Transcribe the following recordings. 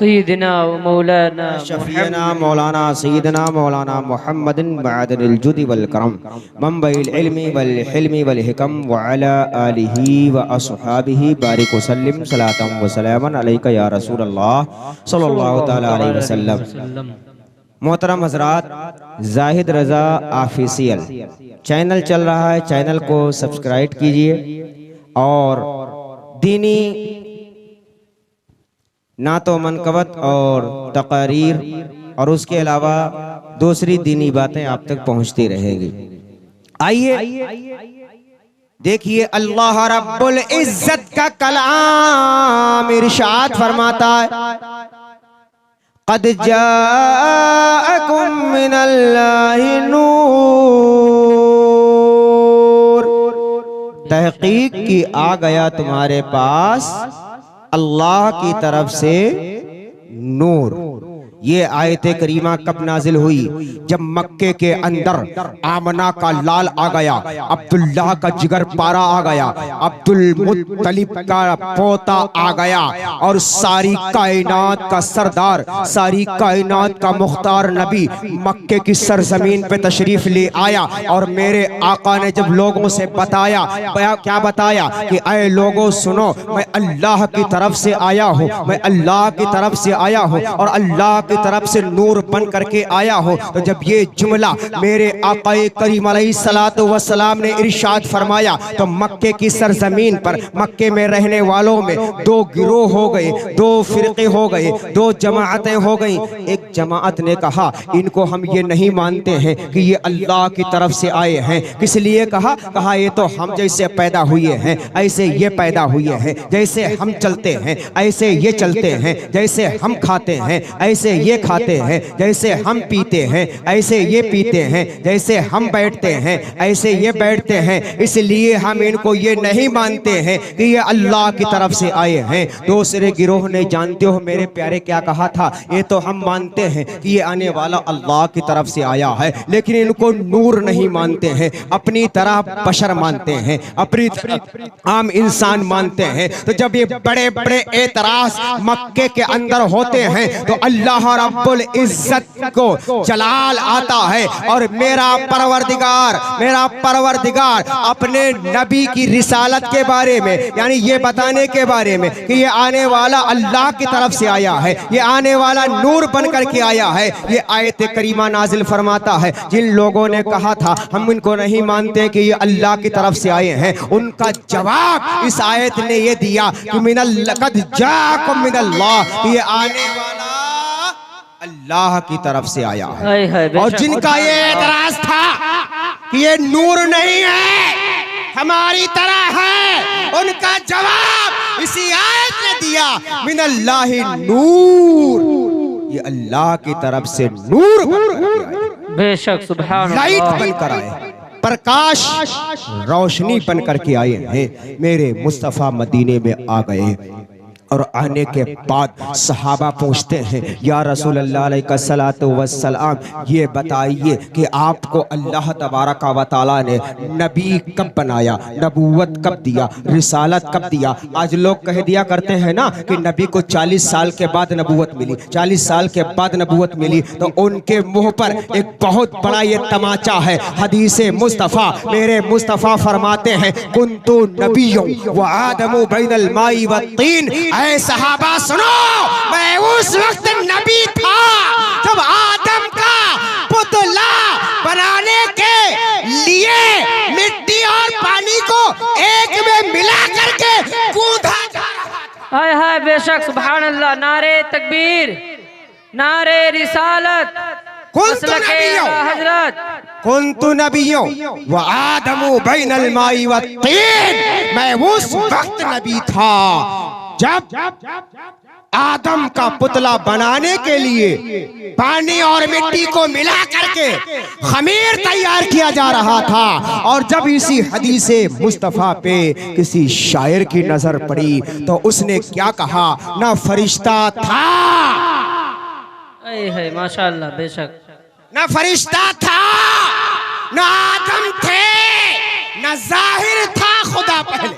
सय्यिदना व मौलाना शफीना मौलाना सय्यदना मौलाना मुहम्मदिन बअदल जुदी वल करम मंबइल इल्मी वल हिल्मी वल हिकम व अला आलिहि व अस्हाबिहि बारिक वसल्लिम सलातम व सलामन अलैका या रसूल अल्लाह सल्लल्लाहु तआला अलैहि वसल्लम। मोहतरम हजरात, जाहिद रज़ा ऑफिशियल चैनल चल रहा है, चैनल को सब्सक्राइब कीजिए और दीनी नातो मनकबत और तकारीर और उसके अलावा दूसरी दीनी बातें आप तक पहुंचती रहेंगी। आइए देखिए, अल्लाह रब्बुल इज्जत का कलाम इरशाद फरमाता है, क़द जाअकुम मिनल्लाहि नूर, तहकीक की आ गया तुम्हारे पास अल्लाह की तरफ से नूर। ये आयत करीमा कब नाजिल हुई? जब मक्के के अंदर आमना का लाल आ गया, अब्दुल्लाह का जिगर पारा आ गया, अब्दुल मुत्तलिब का पोता आ गया और सारी कायनात का सरदार, सारी कायनात का मुख्तार नबी मक्के की सरजमीन पे तशरीफ ले आया। और मेरे आका ने जब लोगों से बताया, क्या बताया कि ऐ लोगों सुनो, मैं अल्लाह की तरफ से आया हूँ, मैं अल्लाह की तरफ से आया हूँ और अल्लाह की तरफ से नूर बन करके आया हो। तो जब ये जुमला मेरे आक़ाए करीम अलैहिस्सलातु वस्सलाम ने इरशाद फरमाया तो मक्के की सरजमीन पर, मक्के में रहने वालों में दो गिरोह हो गए, दो फिरके हो गए, दो जमाअतें हो गई। एक जमाअत ने कहा इनको हम ये नहीं मानते हैं कि ये अल्लाह की तरफ से आए हैं। किस लिए कहा? कहा ये तो हम जैसे पैदा हुए हैं ऐसे ये पैदा हुए हैं, जैसे हम चलते हैं ऐसे ये चलते हैं, जैसे हम खाते हैं ऐसे ये खाते हैं, जैसे हम पीते हैं ऐसे ये पीते हैं, जैसे हम बैठते हैं ऐसे ये बैठते हैं। इसलिए हम इनको ये नहीं मानते हैं कि ये अल्लाह की तरफ से आए हैं। दूसरे गिरोह ने, जानते हो मेरे प्यारे क्या कहा था? ये तो हम मानते हैं कि ये आने वाला अल्लाह की तरफ से आया है, लेकिन इनको नूर नहीं मानते हैं, अपनी तरह बशर मानते हैं, अपनी तरह आम इंसान मानते हैं। तो जब ये बड़े बड़े एतराज मक्के के अंदर होते हैं तो अल्लाह रब्बुल इज्जत को जलाल आता है और मेरा परवरदिगार अपने नबी की रिसालत के बारे में, यानी ये बताने के बारे में कि ये आने वाला अल्लाह की तरफ से आया है, ये आने वाला नूर बन करके आया है, ये आयत करीमा नाजिल फरमाता है। जिन लोगों ने कहा था हम इनको नहीं मानते कि ये अल्लाह की तरफ से आए हैं, उनका जवाब इस आयत ने ये दिया कि लक़द जाअकुम मिनल्लाह, ये आने वाला अल्लाह की तरफ से आया है। और जिनका ये एतराज था कि ये नूर नहीं है हमारी तरह है, उनका जवाब इसी आयत ने दिया, मिनल्लाहि नूर, ये अल्लाह की तरफ से नूर बनकर आए, बेशक सुभान लाइट बनकर आए, प्रकाश रोशनी बनकर के आए हैं। मेरे मुस्तफ़ा मदीने में आ गए और आने के बाद सहाबा पूछते हैं या रसूल अल्लाह अलैहिस्सलातु वस्सलाम, ये बताइए कि आपको अल्लाह तबारक व तआला ने नबी कब बनाया, नबूवत कब दिया, रिसालत कब दिया? आज लोग कह दिया करते हैं ना कि नबी को 40 साल के बाद नबूवत मिली, 40 साल के बाद नबूवत मिली। तो उनके मुंह पर एक बहुत बड़ा ये तमाचा है। हदीसे मुस्तफ़ा, मेरे मुस्तफ़ा फरमाते हैं कुन्तु नबिय्युं व आदमु बैनल माई व तीन, ऐ सहाबा सुनो, मैं उस वक्त नबी था जब आदम का पुतला बनाने के लिए मिट्टी और पानी को एक में मिला करके कूदा जा रहा था। हाय हाय, बेशक सुभान अल्लाह, नारे तकबीर, नारे रिसालत, कुन्तु नबिय्युं व आदमु बैनल माई व तीन, मैं उस वक्त नबी था जब आदम का पुतला बनाने के लिए पानी और मिट्टी को मिला करके खमीर तैयार किया जा रहा था। और जब इसी हदीसे मुस्तफ़ा पे किसी शायर की नजर पड़ी तो उसने क्या कहा? ना फरिश्ता था, है माशाअल्लाह, बेशक ना फरिश्ता था, ना आदम थे, ना जाहिर था खुदा पहले,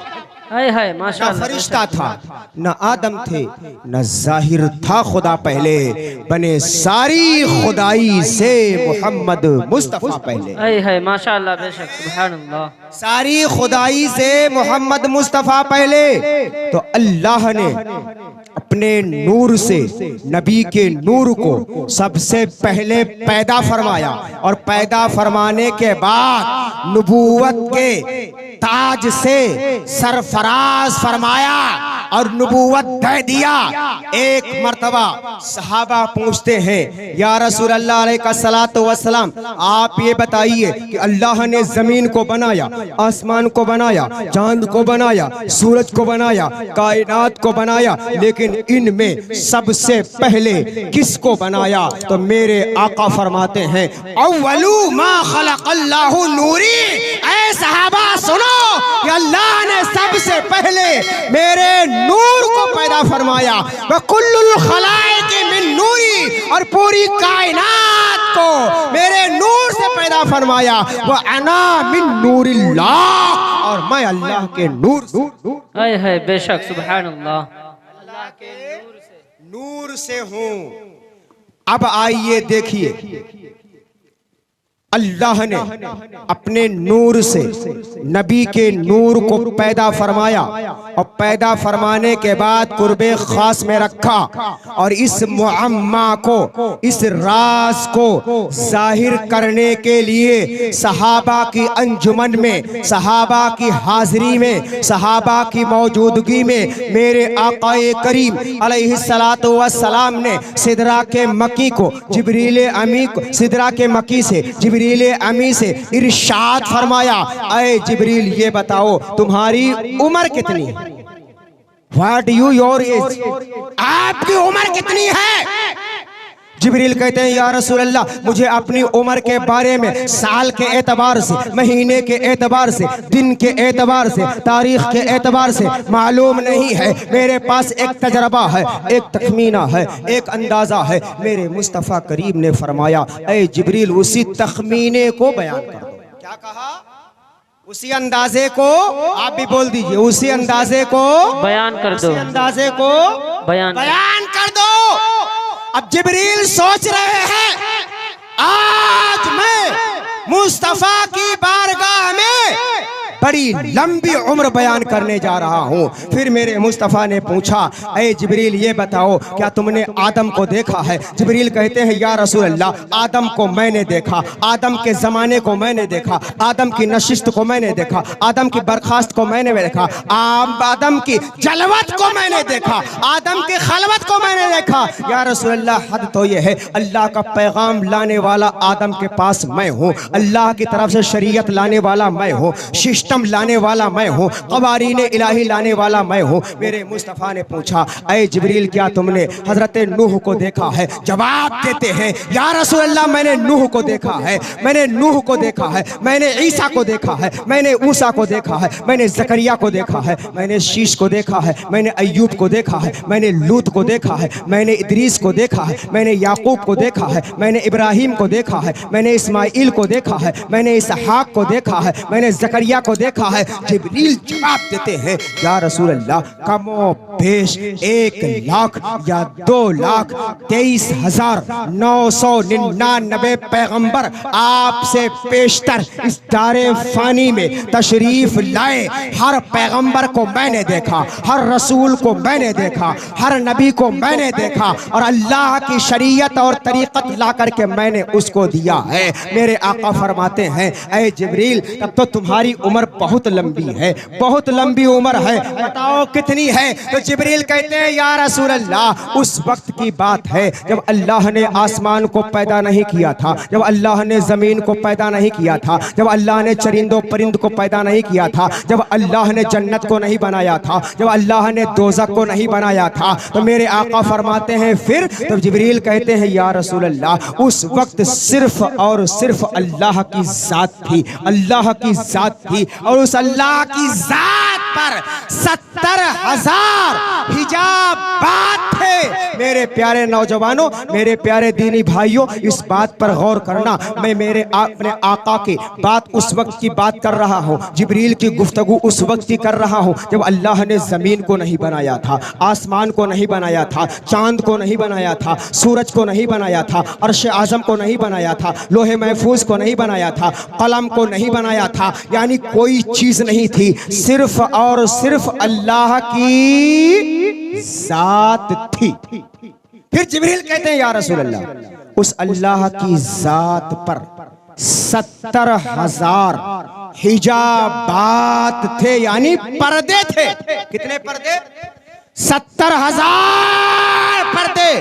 हाय हाय न माशाअल्लाह फरिश्ता था, न आदम थे, न जाहिर था खुदा पहले, बने सारी खुदाई से मोहम्मद मुस्तफा पहले। हाय हाय माशाअल्लाह बेशक सुभान अल्लाह। सारी खुदाई से मोहम्मद मुस्तफा पहले, तो अल्लाह ने अपने नूर से नबी के नूर को सबसे पहले पैदा फरमाया, और पैदा फरमाने के बाद नबूवत के ताज से सरफराज फरमाया और नबूवत दे दिया। एक मर्तबा सहाबा पूछते हैं, या रसूल अल्लाह अलैहिस्सलातु वस्सलाम, आप ये बताइए कि अल्लाह ने जमीन को बनाया, आसमान को बनाया, चांद को बनाया, सूरज को बनाया, कायनात को बनाया, लेकिन इनमें सबसे पहले किसको बनाया? तो मेरे आका फरमाते हैं, अव्वलु मा खलक़ल्लाहु नूरी। ऐ सहाबा सुनो कि अल्लाह ने सबसे पहले मेरे नूर को पैदा फरमाया। व कुल्लुल खलाइक़ मिन नूरी, और पूरी कायनात को मेरे नूर से पैदा फरमाया। व अना मिन नूरिल्लाह, और मैं अल्लाह के नूर से। हाय हाय बेशक सुभान अल्लाह। अल्लाह के नूर से हूं। अब आइए देखिए, अल्लाह ने अपने नूर से नबी के नूर को पैदा फरमाया, और पैदा फरमाने के बाद कुर्बे खास में रखा, और इस मुअम्मा को, इस राज को जाहिर करने के लिए सहाबा की अंजुमन में, सहाबा की हाजिरी में, सहाबा की मौजूदगी में मेरे आकाए करीम अलैहिस्सलातु वस्सलाम ने सिदरा के मकी को जिब्रील अमी को, सिदरा के मकी से जिब्रील अमी से इरशाद फरमाया, ऐ जिब्रील ये बताओ तुम्हारी उम्र कितनी है? व्हाट यू योर एज, आपकी उम्र कितनी है? जिब्रील कहते हैं, या रसूल अल्लाह, मुझे अपनी उम्र के बारे में साल के एतबार से, महीने के एतबार से, दिन के एतबार से, तारीख के एतबार से मालूम नहीं है। मेरे पास एक तजर्बा है, एक तखमीना है, एक अंदाजा है। मेरे मुस्तफ़ा करीम ने फरमाया, ऐ जिब्रील उसी तखमीने को बयान कर दो। क्या कहा? उसी अंदाजे को, आप भी बोल दीजिए, उसी अंदाजे को बयान कर दो, उसी अंदाजे को बयान कर दो। अब जिब्रील सोच रहे हैं, आज मैं मुस्तफा की बारगाह में बड़ी लंबी उम्र बयान करने जा रहा हूँ। फिर मेरे मुस्तफ़ा ने पूछा, ऐ जिब्रील ये बताओ क्या तुमने आदम को देखा है? जिब्रील कहते हैं, या रसूल अल्लाह, आदम को मैंने देखा, आदम के ज़माने को मैंने देखा, आदम की नशिस्त को मैंने देखा, आदम की बर्खास्त को मैंने देखा, आदम की जलवत को मैंने देखा, आदम की खलवत को मैंने देखा। या रसूल अल्लाह, हद तो ये है, अल्लाह का पैगाम लाने वाला आदम के पास मैं हूँ, अल्लाह की तरफ से शरीयत लाने वाला मैं हूँ, शिष्ट लाने वाला मैं हूँ, क़वारीन इलाही लाने वाला मैं हूँ। मेरे मुस्तफ़ा ने पूछा, ऐ जिब्रील क्या तुमने हज़रत नूह को देखा है? जवाब देते हैं, या रसूल अल्लाह, मैंने नूह को देखा है, मैंने नूह को देखा है, मैंने ईसा को देखा है, मैंने मूसा को देखा है, मैंने ज़करिया को देखा है, मैंने शीश को देखा है, मैंने अय्यूब को देखा है, मैंने लूत को देखा है, मैंने इदरीस को देखा है, मैंने याकूब को देखा है, मैंने इब्राहिम को देखा है, मैंने इस्माइल को देखा है, मैंने इसहाक को देखा है, मैंने ज़करिया को देखा है। जिब्रील जवाब देते हैं, या रसूल अल्लाह, कमो बेश 1,00,000 या 2,23,999 पैगंबर आपसे पेशतर इस दारे फानी में तशरीफ लाए। हर पैगंबर को मैंने देखा, हर रसूल को मैंने देखा, हर नबी को मैंने देखा, और अल्लाह की शरीयत और तरीक़त ला करके मैंने उसको दिया है। मेरे आका फरमाते हैं, ऐ जिब्रील, तब तो तुम्हारी उम्र बहुत लंबी है, बहुत लंबी उम्र है, बताओ कितनी है? तो जिब्रील कहते हैं, या रसूल अल्लाह, उस वक्त की बात है जब अल्लाह ने आसमान को पैदा नहीं किया था, जब अल्लाह ने ज़मीन को पैदा नहीं किया था, जब अल्लाह ने चरिंदों परिंद को पैदा नहीं किया था, जब अल्लाह ने जन्नत को नहीं बनाया था, जब अल्लाह ने दोज़ख को नहीं बनाया था। तो मेरे आका फरमाते हैं, फिर तो जिब्रील कहते हैं, या रसूल अल्लाह, उस वक्त सिर्फ और सिर्फ अल्लाह की ज़ात थी, अल्लाह की ज़ात थी, और उस अल्लाह की ज़ात पर 70,000 हिजाबात थे। मेरे प्यारे नौजवानों, मेरे प्यारे दीनी भाइयों, इस बात पर गौर करना। मैं मेरे अपने आका की बात उस वक्त की बात कर रहा हूँ, जिब्रील की गुफ्तगू उस वक्त की कर रहा हूँ जब अल्लाह ने जमीन को नहीं बनाया था, आसमान को नहीं बनाया था, चांद को नहीं बनाया था, सूरज को नहीं बनाया था, अर्श आजम को नहीं बनाया था, लोहे महफूज को नहीं बनाया था, कलम को नहीं बनाया था, यानी कोई चीज नहीं थी, सिर्फ और सिर्फ अल्लाह की जात थी। फिर जिब्रील कहते हैं या रसूल अल्लाह, उस अल्लाह की जात पर 70,000 हिजाबात थे, यानी पर्दे थे। कितने पर्दे? 70,000 पर्दे।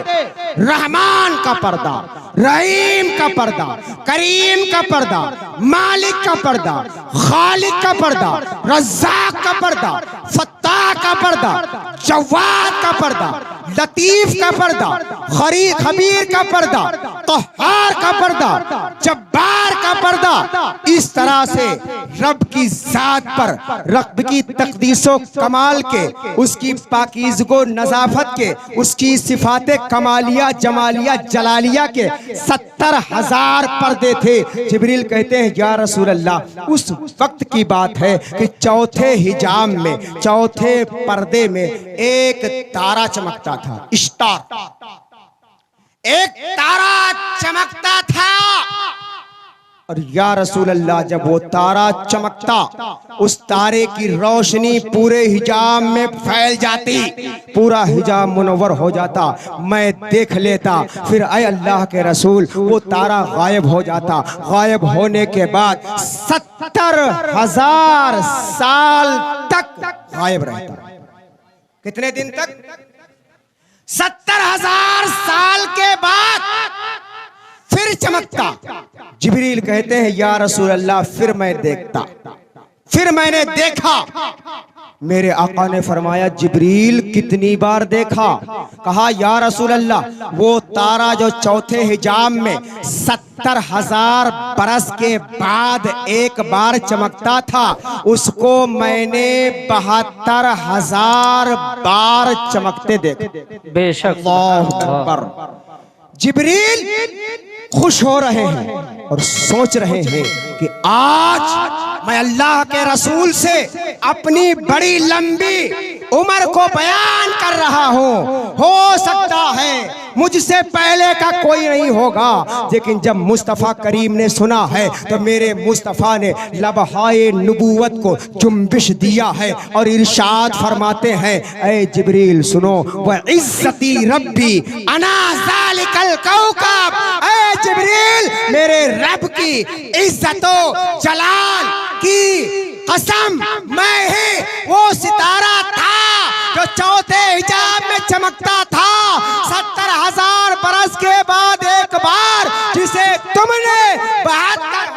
रहमान का पर्दा, रहीम का पर्दा, करीम का पर्दा, मालिक का पर्दा, खालिक का पर्दा, रज़्ज़ाक़ का पर्दा, फत्ताह का पर्दा, जव्वाद का पर्दा, लतीफ का पर्दा, खबीर का पर्दा, क़हार का पर्दा, जब्बार का पर्दा। इस तरह से रब की जात पर, रब की तक़दीसो कमाल के, उसकी पाकीज़गो नज़ाफ़त के, उसकी सिफ़ाते कमालिया जमालिया जलालिया के 70,000 पर्दे थे। जिब्रील कहते हैं या रसूल अल्लाह, उस वक्त की बात है कि चौथे हिजाब में, चौथे पर्दे में एक तारा चमकता था, स्टार, एक तारा चमकता था। और या रसूल अल्लाह, जब वो तारा चमकता, उस तारे की रोशनी पूरे हिजाब में फैल जाती, पूरा हिजाब मुनव्वर हो जाता, मैं देख लेता। फिर आए अल्लाह के रसूल, वो तारा गायब हो जाता। गायब होने के बाद 70,000 साल तक गायब रहता। कितने दिन तक? 70,000 साल के बाद फिर चमकता। जिब्रील कहते हैं या रसूल अल्लाह, फिर मैं देखता, फिर मैंने देखा। मेरे आका ने फरमाया जिब्रील कितनी बार देखा? कहा या रसूल अल्लाह, वो तारा जो चौथे हिजाब में 70,000 बरस के बाद एक बार चमकता था, उसको मैंने 72,000 बार चमकते देखा। बेशक। अल्लाहु अकबर। जिब्रील खुश हो रहे हैं और सोच रहे हैं कि आज मैं अल्लाह के रसूल से अपनी बड़ी लंबी उम्र को बयान कर रहा हूं। हो सकता है मुझसे पहले का कोई नहीं होगा, लेकिन जब मुस्तफ़ा करीम ने सुना है तो मेरे मुस्तफ़ा ने लबहाए नबूवत को जुम्बिश दिया है और इरशाद फरमाते हैं, ऐ जिब्रील सुनो, वह इज्जती रब्बी अना ज़ालिकल कौकब। ऐ जिब्रील, मेरे रब की इज्जतो जलाल की कसम, मैं ही वो सितारा था जो चौथे हिजाब में चमकता था 70,000 बरस के बाद एक बार, जिसे तुमने 72,000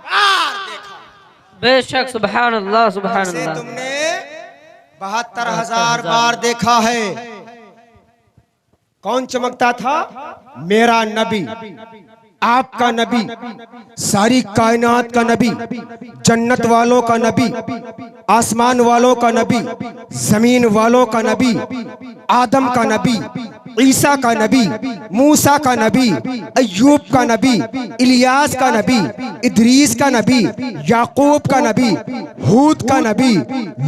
बार देखा। बेशक। सुभान अल्लाह, सुभान अल्लाह। तुमने 72,000 बार देखा है। कौन चमकता था? मेरा नबी, आपका नबी, सारी कायनात का नबी, जन्नत वालों का नबी, आसमान वालों का नबी, जमीन वालों का नबी, आदम का नबी, ईसा का नबी, मूसा का नबी, अय्यूब का नबी, इलियास का नबी, इदरीस का नबी, याकूब का नबी, हूद का नबी,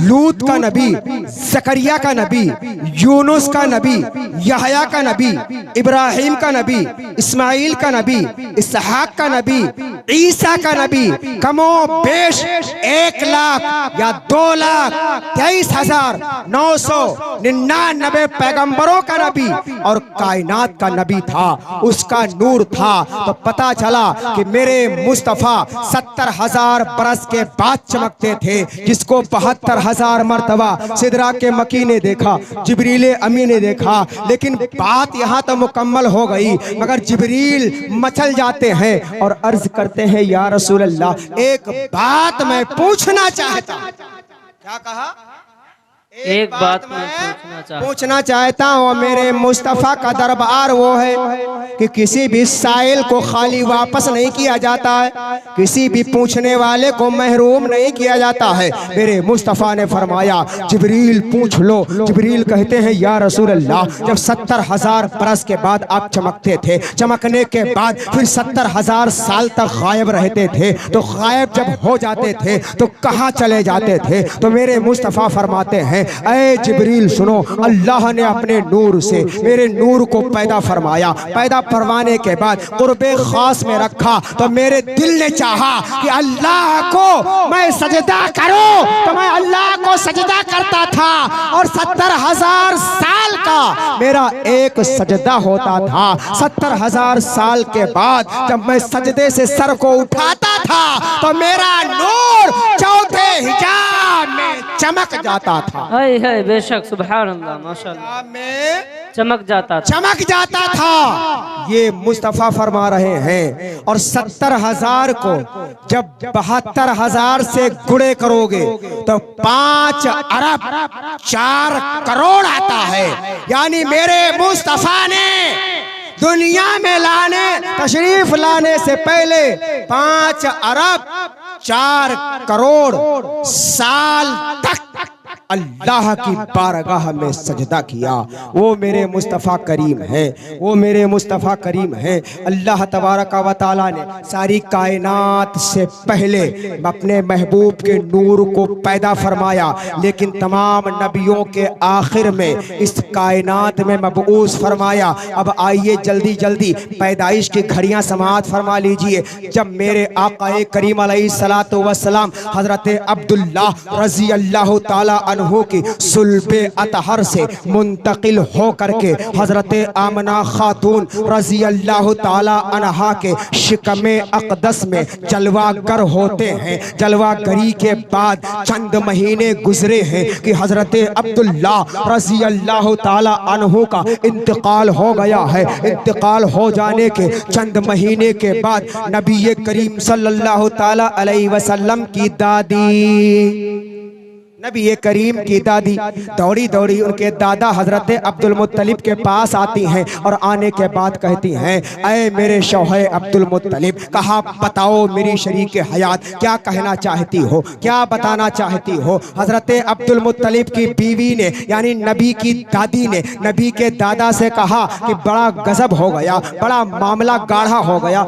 लूत का नबी, जकरिया का नबी, यूनुस का नबी, यहया का नबी, इब्राहिम का नबी, इस्माइल का नबी, इसहाक का नबी, ईसा का नबी, कमो बेश 1,00,000 या 2,23,999 पैगंबरों का नबी और कायनात का नबी था। उसका नूर था। तो पता चला कि मेरे मुस्तफ़ा 70,000 बरस के बाद चमकते थे, जिसको 72,000 मर्तबा सिदरा के मकी ने देखा, जिब्रील अमी ने देखा। लेकिन बात यहाँ तो मुकम्मल हो गई, मगर जिब्रील मचल जाते हैं और अर्ज करते हैं या रसूल अल्लाह, एक बात मैं पूछना चाहता। क्या कहा? एक बात मैं पूछना चाहता हूँ। मेरे मुस्तफ़ा का दरबार वो है कि किसी भी साइल को खाली वापस नहीं किया जाता है, किसी भी पूछने वाले को महरूम नहीं किया जाता है। मेरे मुस्तफ़ा ने फरमाया जिब्रील पूछ लो। जिब्रील कहते हैं या रसूल अल्लाह, जब 70,000 बरस के बाद आप चमकते थे, चमकने के बाद फिर 70,000 साल तक गायब रहते थे, तो गायब जब हो जाते थे तो कहाँ चले जाते थे? तो मेरे मुस्तफ़ा फरमाते हैं ऐ जिब्रील सुनो, अल्लाह ने अपने नूर से मेरे नूर को पैदा फरमाया। पैदा फरमाने के बाद कुर्बे खास में रखा, तो मेरे दिल ने चाहा कि अल्लाह को मैं सजदा करूं, तो मैं अल्लाह को सजदा करता था। और 70,000 साल का मेरा एक सजदा होता था। 70,000 साल के बाद जब मैं सजदे से सर को उठाता था तो मेरा नूर चौथे हिजाब में चमक जाता था। हाय हाय, बेशक, सुभान अल्लाह, माशाअल्लाह, में चमक जाता था, चमक जाता था। ये मुस्तफ़ा फरमा रहे हैं। और 70,000 को जब 72,000 से गुणे करोगे तो 5 अरब 4 करोड़ आता है। यानी मेरे मुस्तफ़ा ने दुनिया में तशरीफ लाने से पहले 5 अरब 4 करोड़ साल तक अल्लाह की बारगाह में सजदा किया। वो मेरे मुस्तफ़ा करीम है, वो मेरे मुस्तफ़ा करीम है। अल्लाह तबारक व तआला ने सारी कायनात से पहले अपने महबूब के नूर को पैदा फरमाया, लेकिन तमाम नबियों के आखिर में इस कायनात में मबऊस फरमाया। अब आइए जल्दी जल्दी पैदाइश की घड़ियां समाअत फरमा लीजिए। जब मेरे आका करीम अलैहिस्सलातु वस्सलाम हजरत अब्दुल्ला रज़ी अल्लाह ताला अन्हु की सुल्बे अतहर से मुंतकिल हो करके हजरत आमना खातून रज़ी अल्लाह ताला अन्हा के शिकमे अक़दस में जलवागर होते हैं। जलवागरी के बाद चंद महीने गुजरे हैं कि हजरत अब्दुल्ला रज़ी अल्लाह ताला अन्हु का इंतकाल हो गया है। इंतकाल हो जाने के चंद महीने के बाद नबी करीम सल्लल्लाहु ताला अलैहि वसल्लम की दादी, नबी करीम की दादी दौड़ी दौड़ी उनके दादा हजरत अब्दुल मुत्तलिब के पास आती हैं और आने के बाद कहती हैं ऐ मेरे शौहर अब्दुल मुत्तलिब, कहा बताओ मेरी शरीक हयात क्या कहना चाहती हो, क्या बताना चाहती हो? हजरत अब्दुल मुत्तलिब की बीवी ने यानी नबी की दादी ने नबी के दादा से कहा कि बड़ा गजब हो गया, बड़ा मामला गाढ़ा हो गया।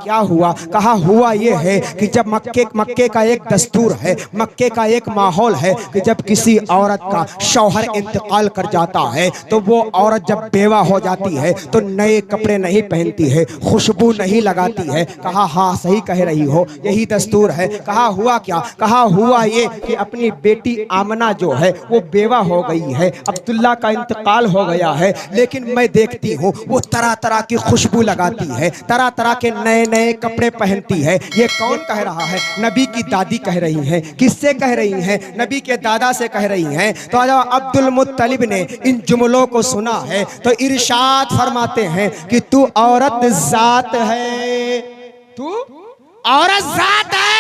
क्या हुआ? कहा हुआ ये है कि जब मक्के का एक दस्तूर है, मक्के का एक माहौल है कि जब किसी औरत का शौहर इंतकाल कर जाता है तो वो औरत जब बेवा हो जाती है तो नए कपड़े नहीं पहनती है, खुशबू नहीं लगाती है। कहा हाँ सही कह रही हो, यही दस्तूर है। कहा हुआ क्या? कहा हुआ ये कि अपनी बेटी आमना जो है वो बेवा हो गई है, अब्दुल्ला का इंतकाल हो गया है, लेकिन मैं देखती हूँ वो तरह तरह की खुशबू लगाती है, तरह तरह के नए नए कपड़े पहनती है। ये कौन कह रहा है? नबी की दादी कह रही है। किससे कह रही है? नबी के दादा से कह रही हैं। तो जब अब्दुल मुत्तलिब ने इन जुमलों को सुना है तो इरशाद फरमाते हैं कि तू औरत जात है, तू औरत जात है,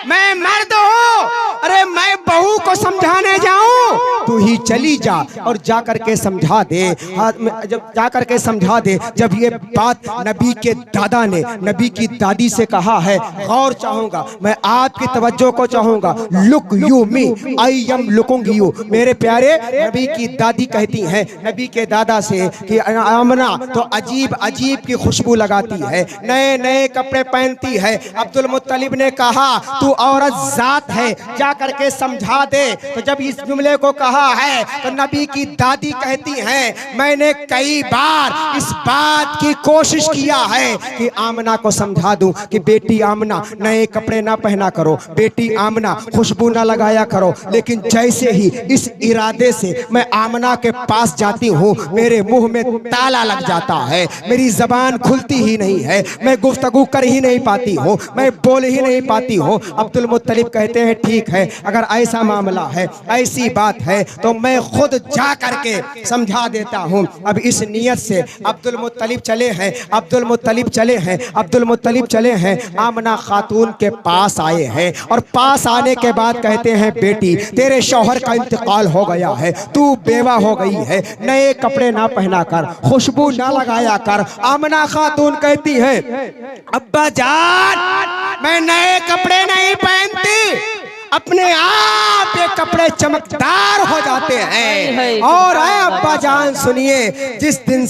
मैं मर्द हूँ। अरे मैं बहू को समझाने जाऊं, तू ही चली जा और जा करके समझा दे। जब जा करके समझा दे। जब ये बात नबी के दादा ने नबी की दादी से कहा है, गौर चाहूंगा, मैं आपकी तवज्जो को चाहूंगा। Look you me, I am looking you. मेरे प्यारे, नबी की दादी कहती हैं नबी के दादा से कि आमना तो अजीब अजीब की खुशबू लगाती है, नए नए कपड़े पहनती है। अब्दुल मुत्तलिब ने कहा तू औरत जात है, जा करके समझा दे। तो जब इस जुमले को कहा है तो नबी की दादी कहती हैं मैंने कई बार इस बात की कोशिश किया है कि आमना को समझा दूं कि बेटी आमना नए कपड़े ना पहना करो, बेटी आमना खुशबू ना लगाया करो, लेकिन जैसे ही इस इरादे से मैं आमना के पास जाती हूँ मेरे मुंह में ताला लग जाता है, मेरी जबान खुलती ही नहीं है, मैं गुफ्तगू कर ही नहीं पाती हूँ, मैं बोल ही नहीं पाती हूँ। अब्दुल मुत्तलिब कहते हैं ठीक है, अगर ऐसा मामला है, ऐसी बात है तो तो मैं खुद जा करके समझा देता हूँ। अब इस नियत से अब्दुल मुत्तलिब चले हैं, अब्दुल मुत्तलिब चले हैं, अब्दुल मुत्तलिब चले हैं, आमना खातून के पास आए हैं और पास आने के बाद कहते हैं बेटी तेरे शौहर का इंतकाल हो गया है, तू बेवा हो गई है, नए कपड़े ना पहना कर, खुशबू ना लगाया कर। आमना खातून कहती है अब्बा जान मैं नए कपड़े नहीं पहनती, अपने आप ये कपड़े चमकदार हो जाते हैं। और है अब्बा जान सुनिए, जिस दिन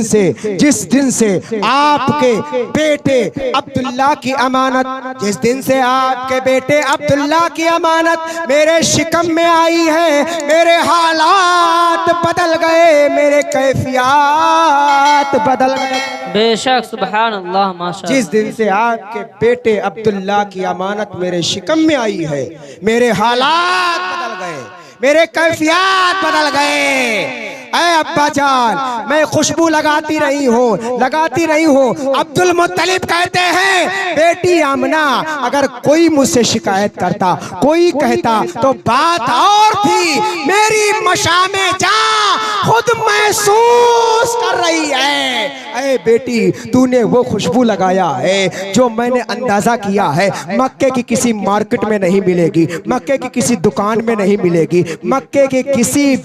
से आपके बेटे अब्दुल्ला की अमानत, जिस दिन से आपके बेटे अब्दुल्ला की अमानत मेरे शिकम में आई है, मेरे हालात बदल गए, मेरे कैफियत बदल गए। बेशक सुभान अल्लाह माशाअल्लाह। जिस दिन से आपके बेटे अब्दुल्ला की अमानत मेरे शिकम में आई है, मेरे हालात बदल गए, मेरे कैफियत बदल गए। ऐ अब्बा जान मैं खुशबू लगाती रही हूँ। अब्दुल मुत्तलिब कहते हैं बेटी आमना अगर कोई मुझसे शिकायत करता, कोई कहता तो बात और थी, मेरी मशामे जा खुद महसूस कर रही है। ऐ बेटी तूने वो खुशबू लगाया है जो मैंने अंदाजा किया है मक्के की किसी मार्केट में नहीं मिलेगी, मक्के की किसी दुकान में नहीं मिलेगी, मक्के के किसी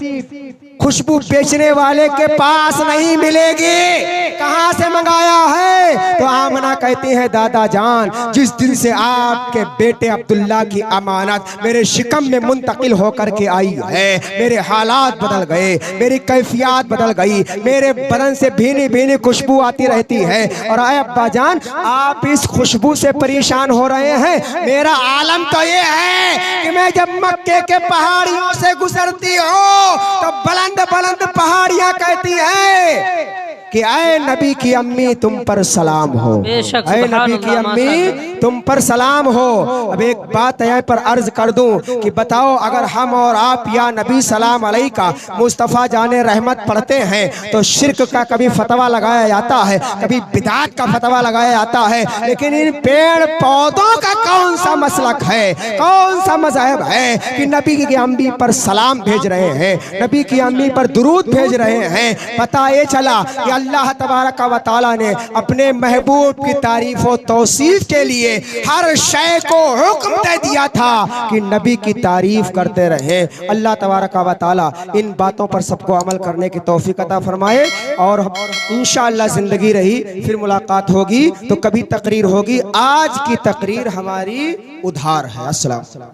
खुशबू बेचने वाले के पास नहीं मिलेगी। कहां से मंगाया है? तो आमना कहती है दादा जान जिस दिन से आपके बेटे अब्दुल्ला की अमानत मेरे शिकम में मुंतकिल होकर के आई है, मेरे हालात बदल गए, मेरी कैफियत बदल गई, मेरे बदन से भीनी भीनी खुशबू आती रहती है। और आए अब्बा जान आप इस खुशबू से परेशान हो रहे हैं, मेरा आलम तो ये है कि मैं जब मक्के के पहाड़ियों से गुजरती हूँ तो बुलंद बुलंद पहाड़ियां कहती है कि ऐ नबी की अम्मी तुम पर सलाम हो, ऐ नबी की अम्मी तुम पर सलाम हो। अब एक बात यहाँ पर अर्ज कर दूं कि बताओ अगर हम और आप या नबी सलाम अलैका मुस्तफ़ा जाने रहमत पढ़ते हैं तो शिर्क का कभी फतवा लगाया जाता है, कभी बिदात का फतवा लगाया जाता है, लेकिन इन पेड़ पौधों का कौन सा मसलक है, कौन सा मजहब है कि नबी की अम्मी पर सलाम भेज रहे हैं, नबी की अम्मी पर दुरूद भेज रहे हैं। पता ये चला कि अल्लाह तबारक व तआला ने अपने महबूब की तारीफ और तौसीफ के लिए हर शय को हुक्म दे दिया था कि नबी की तारीफ करते रहे। अल्लाह तबारक व तआला इन बातों पर सबको अमल करने की तौफीक अता फरमाए। और इंशाअल्लाह जिंदगी रही फिर मुलाकात होगी तो कभी तकरीर होगी। आज की तकरीर हमारी उधार है। अस्सलाम।